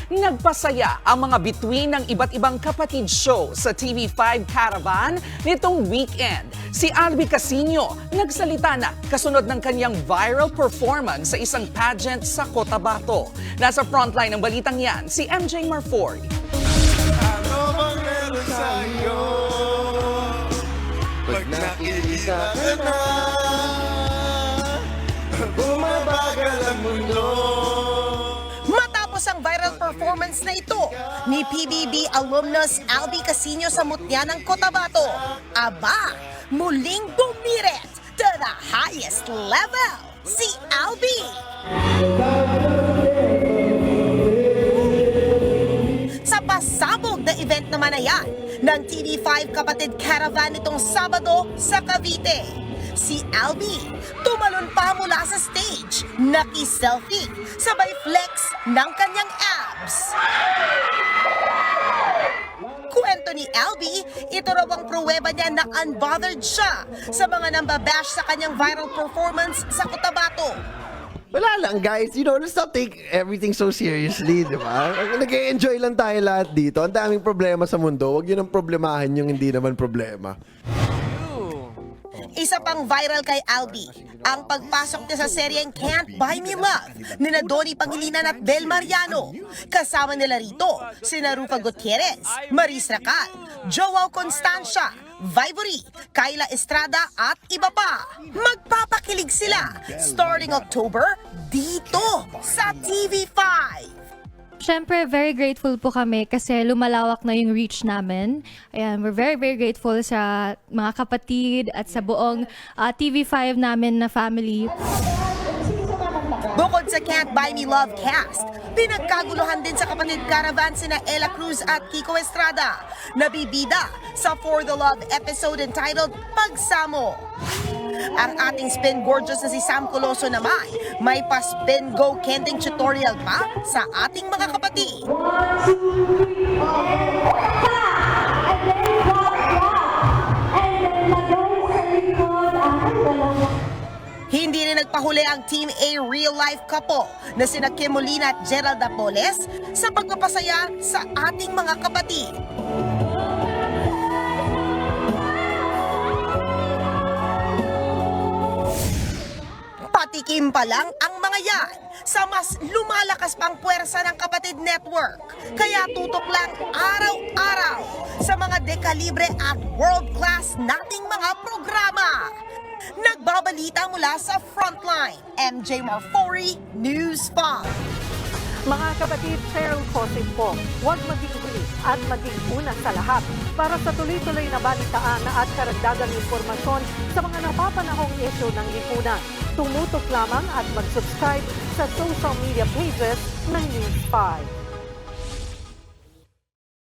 Nagpasaya ang mga bituin ng iba't ibang kapatid show sa TV5 Caravan nitong weekend. Si Albi Casino nagsalita na kasunod ng kanyang viral performance sa isang pageant sa Cotabato. Nasa frontline ng balitang yan, si MJ Marfori. Ano bang meron sa'yo? Pag nakikita ka na, bumabagal ang mundo. Matapos ang viral performance na ito ni PBB alumnus Albi Casino sa Mutya ng Cotabato, aba, muling bumirit to the highest level si Albi. Sa pasabog na event naman na yan ng TV5 Kapatid Caravan itong Sabado sa Cavite. Si Albi tumalon pa mula sa stage, naki-selfie, sabay flex ng kanyang abs. Kwento ni Albi, ito raw ang pruweba niya na unbothered siya sa mga nambabash sa kanyang viral performance sa Cotabato. Wala lang guys, let's not take everything so seriously, di ba? Nag-enjoy lang tayo lahat dito. Ang daming problema sa mundo, huwag yun ang problemahin yung hindi naman problema. Isa pang viral kay Albi, ang pagpasok niya sa seryeng Can't Buy Me Love ni Doni Pangilinan at Bel Mariano. Kasama nila rito sina Rufa Gutierrez, Maris Racal, Joao Constancia, Vivory, Kayla Estrada at iba pa. Magpapakilig sila starting October dito sa TV5. Siyempre, very grateful po kami kasi lumalawak na yung reach namin. Ayan, we're very, very grateful sa mga kapatid at sa buong TV5 namin na family. Bukod sa Can't Buy Me Love cast, pinagkaguluhan din sa Kapatid Caravan sina Ella Cruz at Kiko Estrada. Nabibida sa For the Love episode entitled Pagsamo. Ang ating spin gorgeous na si Sam Coloso naman, may pa-spin go kending tutorial pa sa ating mga kapatid. Hindi rin nagpahuli ang Team A real-life couple na sina Kim Molina at Gerald Apoles sa pagpapasaya sa ating mga kapatid. Patikim pa lang ang mga yan sa mas lumalakas pang puwersa ng Kapatid Network. Kaya tutok lang araw-araw sa mga dekalibre at world-class nating mga programa. Nagbabalita mula sa Frontline, MJ Marfori, News 5. Mga kapatid, Cheryl Cosip po, huwag maging huli at maging una sa lahat para sa tuloy-tuloy na balitaan at karagdagang impormasyon sa mga napapanahong issue ng lipunan. Tumutok lamang at mag-subscribe sa social media pages ng News 5.